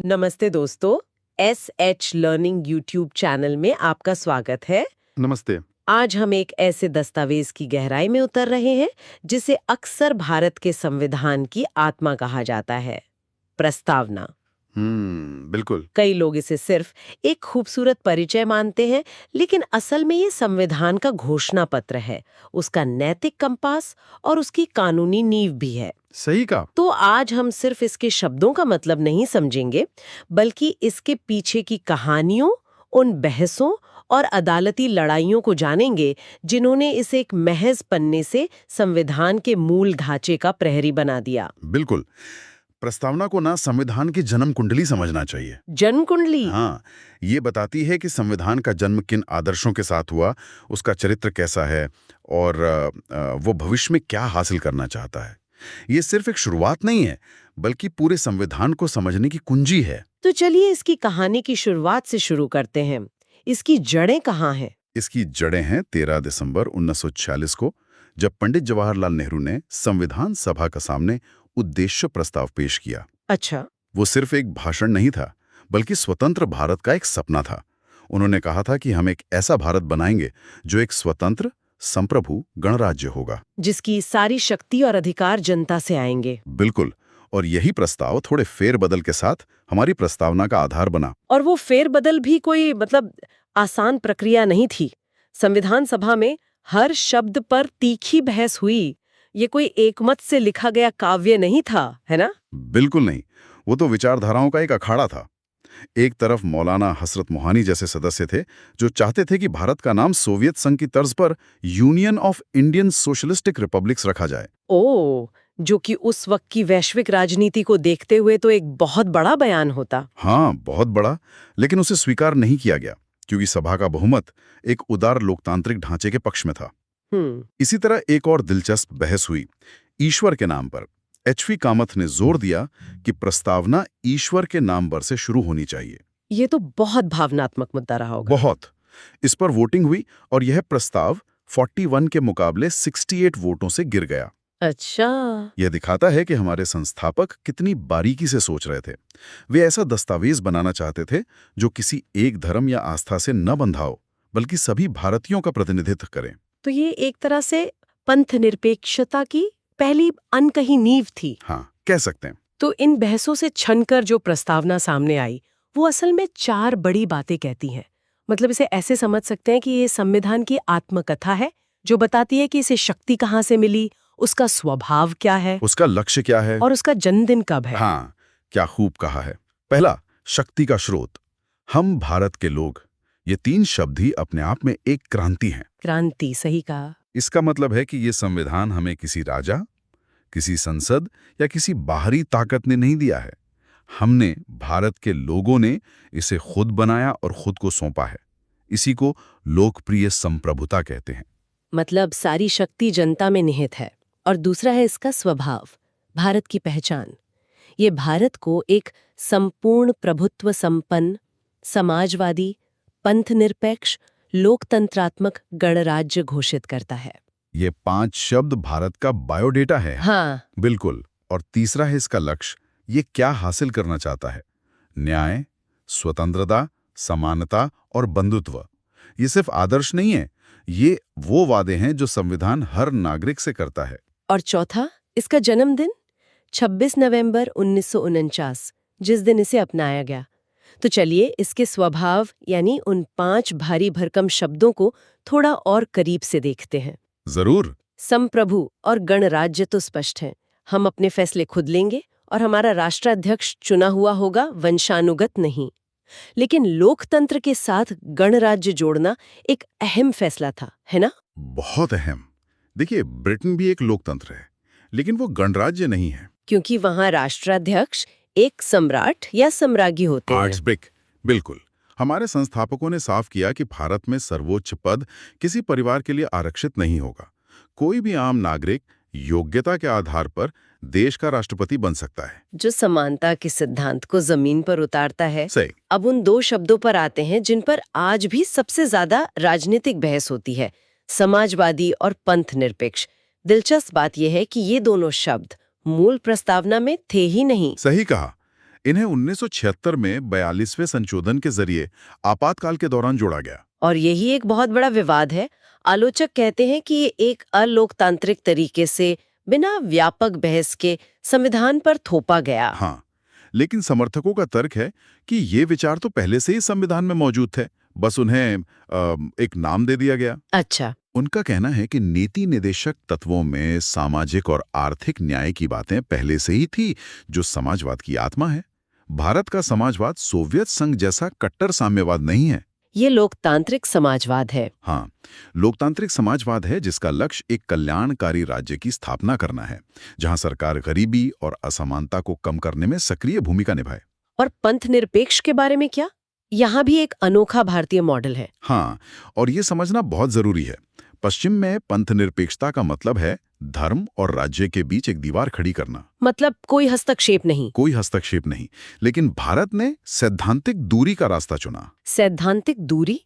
नमस्ते दोस्तों। H learning YouTube channel में आपका स्वागत है। नमस्ते। आज हम एक ऐसे दस्तावेज की गहराई में उतर रहे हैं जिसे अक्सर भारत के संविधान की आत्मा कहा जाता है, प्रस्तावना। बिल्कुल। कई लोग इसे सिर्फ एक खूबसूरत परिचय मानते हैं, लेकिन असल में ये संविधान का घोषणा पत्र है, उसका नैतिक कंपास और उसकी कानूनी नींव भी है। सही कहा। तो आज हम सिर्फ इसके शब्दों का मतलब नहीं समझेंगे, बल्कि इसके पीछे की कहानियों, उन बहसों और अदालती लड़ाइयों को जानेंगे जिन्होंने इसे एक महज पन्ने से संविधान के मूल ढांचे का प्रहरी बना दिया। बिल्कुल। प्रस्तावना को ना संविधान की जन्म कुंडली समझना चाहिए। जन्म कुंडली। हाँ, ये बताती है कि संविधान का जन्म किन आदर्शों के साथ हुआ, उसका चरित्र कैसा है और वो भविष्य में क्या हासिल करना चाहता है। ये सिर्फ एक शुरुआत नहीं है, बल्कि पूरे संविधान को समझने की कुंजी है। तो चलिए इसकी कहानी की शुरुआत से शुरू करते हैं। इसकी जड़ें कहाँ हैं? इसकी जड़ें हैं 13 दिसंबर 1946 को, जब पंडित जवाहरलाल नेहरू ने संविधान सभा के सामने उद्देश्य प्रस्ताव पेश किया। अच्छा। वो सिर्फ एक भाषण नहीं था, बल्कि स्वतंत्र भारत का एक सपना था। उन्होंने कहा था कि हम एक ऐसा भारत बनाएंगे जो एक स्वतंत्र, संप्रभु गणराज्य होगा। जिसकी सारी शक्ति और अधिकार जनता से आएंगे। बिल्कुल। और यही प्रस्ताव थोड़े फेरबदल के साथ हमारी प्रस्तावना का आधार बना। और वो फेरबदल भी कोई आसान प्रक्रिया नहीं थी। संविधान सभा में हर शब्द पर तीखी बहस हुई। ये कोई एकमत से लिखा गया काव्य नहीं था, है ना? बिल्कुल नहीं। वो तो विचारधाराओं का एक अखाड़ा था। एक तरफ मौलाना हसरत मोहानी जैसे सदस्य थे जो चाहते थे कि भारत का नाम सोवियत संघ की तर्ज पर union of Indian socialistic republics रखा जाए। ओ, जो कि उस वक्त की वैश्विक राजनीति को देखते हुए तो एक बहुत बड़ा बयान होता। हाँ, बहुत बड़ा। लेकिन उसे स्वीकार नहीं किया गया, क्योंकि सभा का बहुमत एक उदार लोकतांत्रिक ढांचे के पक्ष में था। इसी तरह एक और दिलचस्प बहस हुई ईश्वर के नाम पर। एच.वी. कामथ ने जोर दिया कि प्रस्तावना ईश्वर के नाम पर से शुरू होनी चाहिए। ये तो बहुत भावनात्मक मुद्दा रहा होगा। बहुत। इस पर वोटिंग हुई और यह प्रस्ताव 41 के मुकाबले 68 वोटों से गिर गया। अच्छा। यह दिखाता है कि हमारे संस्थापक कितनी बारीकी से सोच रहे थे। वे ऐसा दस्तावेज बनाना चाहते थे जो किसी एक धर्म या आस्था से न बंधा हो, बल्कि सभी भारतीयों का प्रतिनिधित्व करे। तो ये एक तरह से पंथ निरपेक्षता की पहली अनकही नींव थी। हाँ, कह सकते हैं। तो इन बहसों से छनकर जो प्रस्तावना सामने आई, वो असल में 4 बड़ी बातें कहती हैं। इसे ऐसे समझ सकते हैं कि ये संविधान की आत्मकथा है, जो बताती है कि इसे शक्ति कहाँ से मिली, उसका स्वभाव क्या है, उसका लक्ष्य क्या है और उसका जन्मदिन कब है। हाँ, क्या खूब कहा है। पहला, शक्ति का स्रोत। हम भारत के लोग। ये 3 शब्द ही अपने आप में एक क्रांति हैं। क्रांति, सही कहा। इसका मतलब है कि ये संविधान हमें किसी राजा, किसी संसद या किसी बाहरी ताकत ने नहीं दिया है। हमने, भारत के लोगों ने इसे खुद बनाया और खुद को सौंपा है। इसी को लोकप्रिय संप्रभुता कहते हैं। सारी शक्ति जनता में निहित है। और दूसरा है इसका स्वभाव, भारत की पहचान। ये भारत को एक संपूर्ण प्रभुत्व संपन्न, समाजवादी, पंथ निरपेक्ष, लोकतंत्रात्मक गणराज्य घोषित करता है। ये 5 शब्द भारत का बायोडेटा है। हाँ। बिल्कुल। और तीसरा है इसका लक्ष्य। ये क्या हासिल करना चाहता है? न्याय, स्वतंत्रता, समानता और बंधुत्व। ये सिर्फ आदर्श नहीं है, ये वो वादे हैं जो संविधान हर नागरिक से करता है। और चौथा, इसका जन्मदिन 26 नवंबर 1949, जिस दिन इसे अपनाया गया। तो चलिए इसके स्वभाव यानी उन 5 भारी भरकम शब्दों को थोड़ा और करीब से देखते हैं। जरूर। संप्रभु और गणराज्य तो स्पष्ट हैं। हम अपने फैसले खुद लेंगे और हमारा राष्ट्राध्यक्ष चुना हुआ होगा, वंशानुगत नहीं। लेकिन लोकतंत्र के साथ गणराज्य जोड़ना एक अहम फैसला था, है ना? बहुत अहम। देखिए, ब्रिटेन भी एक लोकतंत्र है, लेकिन वो गणराज्य नहीं है। क्योंकि वहां राष्ट्राध्यक्ष एक सम्राट या सम्राज्ञी होते हैं। आर्चबिशप। बिल्कुल। हमारे संस्थापकों ने साफ किया कि भारत में सर्वोच्च पद किसी परिवार के लिए आरक्षित नहीं होगा। कोई भी आम नागरिक योग्यता के आधार पर देश का राष्ट्रपति बन सकता है, जो समानता के सिद्धांत को जमीन पर उतारता है। सही। अब उन 2 शब्दों पर आते हैं जिन पर आज भी सबसे ज्यादा राजनीतिक बहस होती है, समाजवादी और पंथ निरपेक्ष। दिलचस्प बात यह है कि ये दोनों शब्द मूल प्रस्तावना में थे ही नहीं। सही कहा। इन्हें 1976 में 42वें संशोधन के जरिए आपातकाल के दौरान जोड़ा गया। और यही एक बहुत बड़ा विवाद है। आलोचक कहते हैं कि ये एक अलोकतांत्रिक तरीके से बिना व्यापक बहस के संविधान पर थोपा गया। हाँ, लेकिन समर्थकों का तर्क है कि ये विचार तो पहले से ही संविधान में मौजूद थे, बस उन्हें एक नाम दे दिया गया। अच्छा। उनका कहना है कि नीति निर्देशक तत्वों में सामाजिक और आर्थिक न्याय की बातें पहले से ही थी, जो समाजवाद की आत्मा है। भारत का समाजवाद सोवियत संघ जैसा कट्टर साम्यवाद नहीं है। ये लोकतांत्रिक समाजवाद है। हाँ, लोकतांत्रिक समाजवाद है जिसका लक्ष्य एक कल्याणकारी राज्य की स्थापना करना है, जहां सरकार गरीबी और असमानता को कम करने में सक्रिय भूमिका निभाए। और पंथ निरपेक्ष के बारे में क्या? यहाँ भी एक अनोखा भारतीय मॉडल है। हाँ, और ये समझना बहुत जरूरी है। पश्चिम में पंथ निरपेक्षता का मतलब है धर्म और राज्य के बीच एक दीवार खड़ी करना। मतलब कोई हस्तक्षेप नहीं। कोई हस्तक्षेप नहीं, लेकिन भारत ने सैद्धांतिक दूरी का रास्ता चुना। सैद्धांतिक दूरी?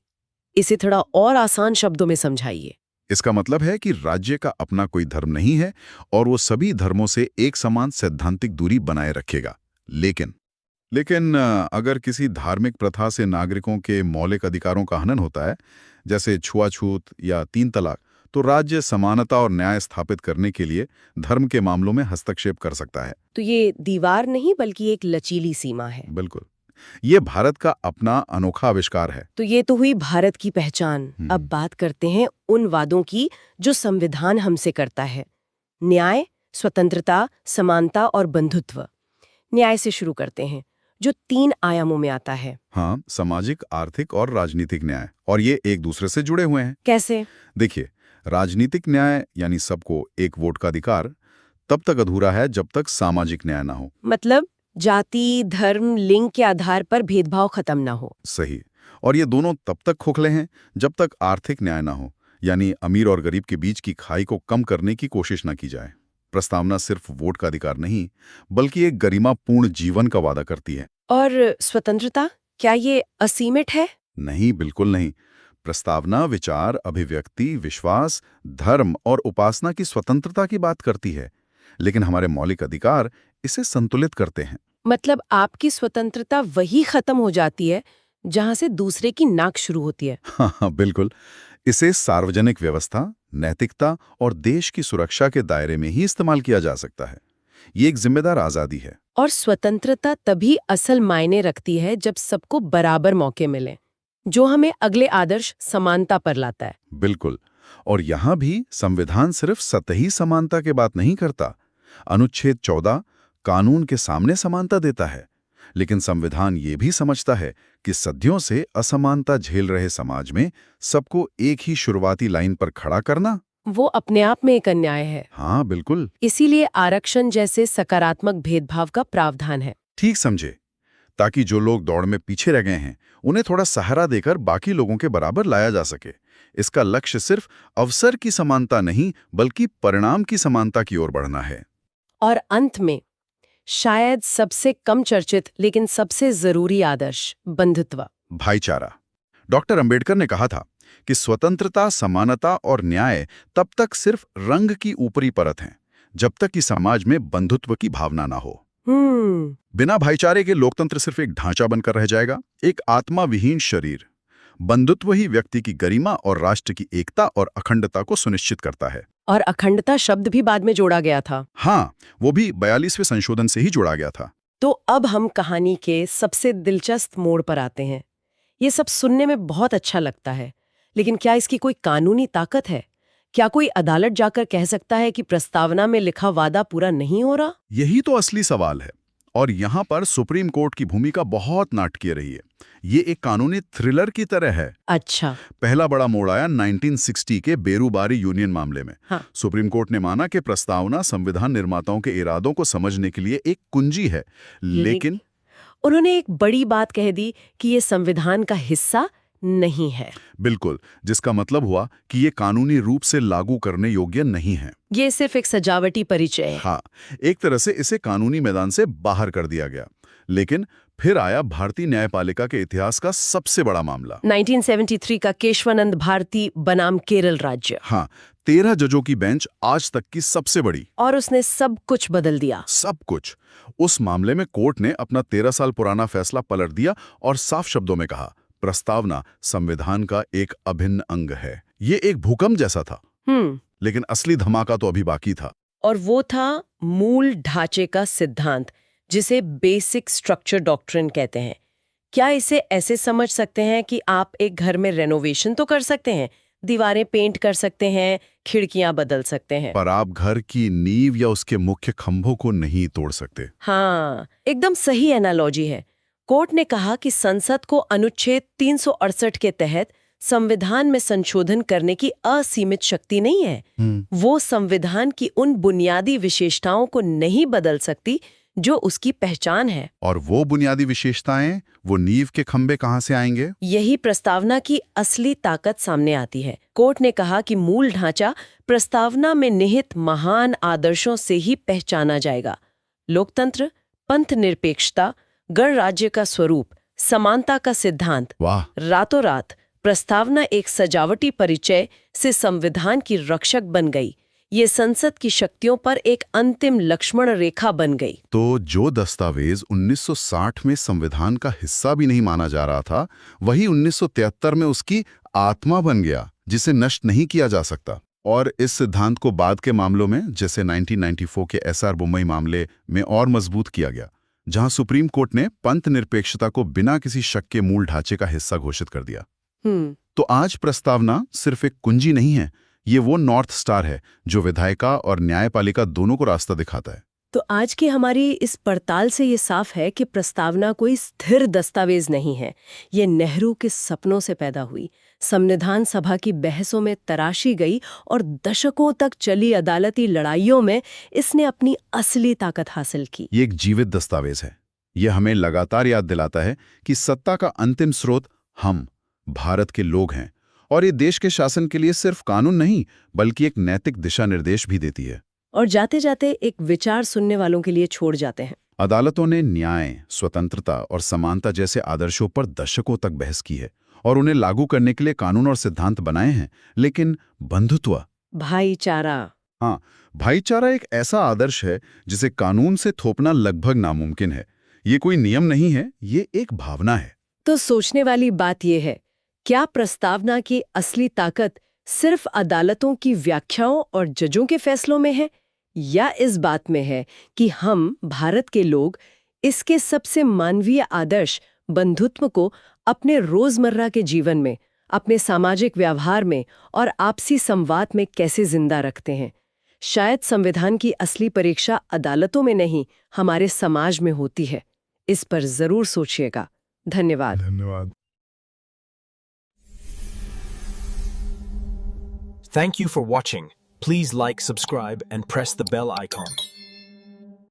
इसे थोड़ा और आसान शब्दों में समझाइए। इसका मतलब है कि राज्य का अपना कोई धर्म नहीं है और वो सभी धर्मों से एक समान सैद्धांतिक दूरी बनाए रखेगा। लेकिन अगर किसी धार्मिक प्रथा से नागरिकों के मौलिक अधिकारों का हनन होता है, जैसे छुआछूत या 3 तलाक, तो राज्य समानता और न्याय स्थापित करने के लिए धर्म के मामलों में हस्तक्षेप कर सकता है। तो ये दीवार नहीं बल्कि एक लचीली सीमा है। बिल्कुल, ये भारत का अपना अनोखा आविष्कार है। तो ये तो हुई भारत की पहचान। अब बात करते हैं उन वादों की जो संविधान हमसे करता है। न्याय, स्वतंत्रता, समानता और बंधुत्व। न्याय से शुरू करते हैं, जो 3 आयामों में आता है। हाँ, सामाजिक, आर्थिक और राजनीतिक न्याय, और ये एक दूसरे से जुड़े हुए हैं। कैसे? देखिए, राजनीतिक न्याय यानी सबको एक वोट का अधिकार तब तक अधूरा है जब तक सामाजिक न्याय ना हो। मतलब जाति, धर्म, लिंग के आधार पर भेदभाव खत्म ना हो। सही। और ये दोनों तब तक खोखले हैं जब तक आर्थिक न्याय ना हो, यानी अमीर और गरीब के बीच की खाई को कम करने की कोशिश ना की जाए। प्रस्तावना सिर्फ वोट का अधिकार नहीं, बल्कि एक गरिमापूर्ण जीवन का वादा करती है। और स्वतंत्रता, क्या ये असीमित है? नहीं, बिल्कुल नहीं। प्रस्तावना विचार, अभिव्यक्ति, विश्वास, धर्म और उपासना की स्वतंत्रता की बात करती है, लेकिन हमारे मौलिक अधिकार इसे संतुलित करते हैं। मतलब आपकी स्वतंत्रता वही खत्म हो जाती है जहां से दूसरे की नाक शुरू होती है। हाँ, बिल्कुल। इसे सार्वजनिक व्यवस्था, नैतिकता और देश की सुरक्षा के दायरे में ही इस्तेमाल किया जा सकता है। ये एक जिम्मेदार आजादी है। और स्वतंत्रता तभी असल मायने रखती है जब सबको बराबर मौके मिले, जो हमें अगले आदर्श समानता पर लाता है। बिल्कुल। और यहाँ भी संविधान सिर्फ सतही समानता की बात नहीं करता। अनुच्छेद 14 कानून के सामने समानता देता है, लेकिन संविधान ये भी समझता है कि सदियों से असमानता झेल रहे समाज में सबको एक ही शुरुआती लाइन पर खड़ा करना, वो अपने आप में एक अन्याय है। हाँ बिल्कुल। इसीलिए आरक्षण जैसे सकारात्मक भेदभाव का प्रावधान है। ठीक समझे, ताकि जो लोग दौड़ में पीछे रह गए हैं उन्हें थोड़ा सहारा देकर बाकी लोगों के बराबर लाया जा सके। इसका लक्ष्य सिर्फ अवसर की समानता नहीं, बल्कि परिणाम की समानता की ओर बढ़ना है। और अंत में शायद सबसे कम चर्चित लेकिन सबसे जरूरी आदर्श, बंधुत्व, भाईचारा। डॉक्टर अंबेडकर ने कहा था कि स्वतंत्रता, समानता और न्याय तब तक सिर्फ रंग की ऊपरी परत हैं, जब तक कि समाज में बंधुत्व की भावना ना हो। बिना भाईचारे के लोकतंत्र सिर्फ एक ढांचा बनकर रह जाएगा, एक आत्मा विहीन शरीर। बंधुत्व ही व्यक्ति की गरिमा और राष्ट्र की एकता और अखंडता को सुनिश्चित करता है। और अखंडता शब्द भी बाद में जोड़ा गया था। हाँ, वो भी 42वें संशोधन से ही जोड़ा गया था। तो अब हम कहानी के सबसे दिलचस्प मोड़ पर आते हैं। ये सब सुनने में बहुत अच्छा लगता है, लेकिन क्या इसकी कोई कानूनी ताकत है? क्या कोई अदालत जाकर कह सकता है कि प्रस्तावना में लिखा वादा पूरा नहीं हो रहा? यही तो असली सवाल है, और यहाँ पर सुप्रीम कोर्ट की भूमिका बहुत नाटकीय रही है। ये एक कानूनी थ्रिलर की तरह है। अच्छा। पहला बड़ा मोड़ आया 1960 के बेरूबारी यूनियन मामले में। हाँ। सुप्रीम कोर्ट ने माना कि प्रस्तावना संविधान निर्माताओं के इरादों को समझने के लिए एक कुंजी है, लेकिन उन्होंने एक बड़ी बात कह दी कि ये संविधान का हिस्सा नहीं है। बिल्कुल, जिसका मतलब हुआ कि ये कानूनी रूप से लागू करने योग्य नहीं है। ये सिर्फ एक सजावटी परिचय है। हाँ, एक तरह से इसे कानूनी मैदान से बाहर कर दिया गया। लेकिन फिर आया भारतीय न्यायपालिका के इतिहास का सबसे बड़ा मामला। 1973 का केशवानंद भारती बनाम केरल राज्य। हाँ, 13 जजों की बेंच, आज तक की सबसे बड़ी। और उसने सब कुछ बदल दिया। सब कुछ। उस मामले में कोर्ट ने अपना 13 साल पुराना फैसला पलट दिया और साफ शब्दों में कहा, प्रस्तावना संविधान का एक अभिन्न अंग है। ये एक भूकंप जैसा था। लेकिन असली धमाका तो अभी बाकी था। और वो था मूल ढांचे का सिद्धांत, जिसे बेसिक स्ट्रक्चर डॉक्ट्रिन कहते हैं। क्या इसे ऐसे समझ सकते हैं कि आप एक घर में रेनोवेशन तो कर सकते हैं, दीवारें पेंट कर सकते हैं, खिड़कियां बदल सकते हैं, पर आप घर की नींव या उसके मुख्य खंभों को नहीं तोड़ सकते। हाँ, एकदम सही एनालॉजी है। कोर्ट ने कहा कि संसद को अनुच्छेद 368 के तहत संविधान में संशोधन करने की असीमित शक्ति नहीं है। वो संविधान की उन बुनियादी विशेषताओं को नहीं बदल सकती जो उसकी पहचान है। और वो बुनियादी विशेषताएं, वो नींव के खंभे कहां से आएंगे? यही प्रस्तावना की असली ताकत सामने आती है। कोर्ट ने कहा कि मूल ढांचा प्रस्तावना में निहित महान आदर्शों से ही पहचाना जाएगा। लोकतंत्र, पंथ निरपेक्षता, गणराज्य का स्वरूप, समानता का सिद्धांत। वाह! रातों रात प्रस्तावना एक सजावटी परिचय से संविधान की रक्षक बन गई। ये संसद की शक्तियों पर एक अंतिम लक्ष्मण रेखा बन गई। तो जो दस्तावेज 1960 में संविधान का हिस्सा भी नहीं माना जा रहा था, वही 1973 में उसकी आत्मा बन गया, जिसे नष्ट नहीं किया जा सकता। और इस सिद्धांत को बाद के मामलों में, जैसे 1994 के एसआर बोम्मई मामले में, और मजबूत किया गया, जहां सुप्रीम कोर्ट ने पंथ निरपेक्षता को बिना किसी शक के मूल ढांचे का हिस्सा घोषित कर दिया। तो आज प्रस्तावना सिर्फ एक कुंजी नहीं है, ये वो नॉर्थ स्टार है जो विधायिका और न्यायपालिका दोनों को रास्ता दिखाता है। तो आज की हमारी इस पड़ताल से ये साफ है कि प्रस्तावना कोई स्थिर दस्तावेज नहीं है। ये नेहरू के सपनों से पैदा हुई, संविधान सभा की बहसों में तराशी गई और दशकों तक चली अदालती लड़ाइयों में इसने अपनी असली ताकत हासिल की। ये एक जीवित दस्तावेज है। ये हमें लगातार याद दिलाता है कि सत्ता का अंतिम स्रोत हम, भारत के लोग हैं, और ये देश के शासन के लिए सिर्फ कानून नहीं, बल्कि एक नैतिक दिशा निर्देश भी देती है। और जाते जाते एक विचार सुनने वालों के लिए छोड़ जाते हैं। अदालतों ने न्याय, स्वतंत्रता और समानता जैसे आदर्शों पर दशकों तक बहस की है और उन्हें लागू करने के लिए कानून और सिद्धांत बनाए हैं। लेकिन बंधुत्व, भाईचारा, हाँ, भाईचारा एक ऐसा आदर्श है जिसे कानून से थोपना लगभग नामुमकिन है। ये कोई नियम नहीं है, ये एक भावना है। तो सोचने वाली बात यह है, क्या प्रस्तावना की असली ताकत सिर्फ अदालतों की व्याख्याओं और जजों के फैसलों में है, या इस बात में है कि हम, भारत के लोग, इसके सबसे मानवीय आदर्श बंधुत्व को अपने रोजमर्रा के जीवन में, अपने सामाजिक व्यवहार में और आपसी संवाद में कैसे जिंदा रखते हैं? शायद संविधान की असली परीक्षा अदालतों में नहीं, हमारे समाज में होती है। इस पर जरूर सोचिएगा। धन्यवाद। Thank you for watching. Please like, subscribe, and press the bell icon.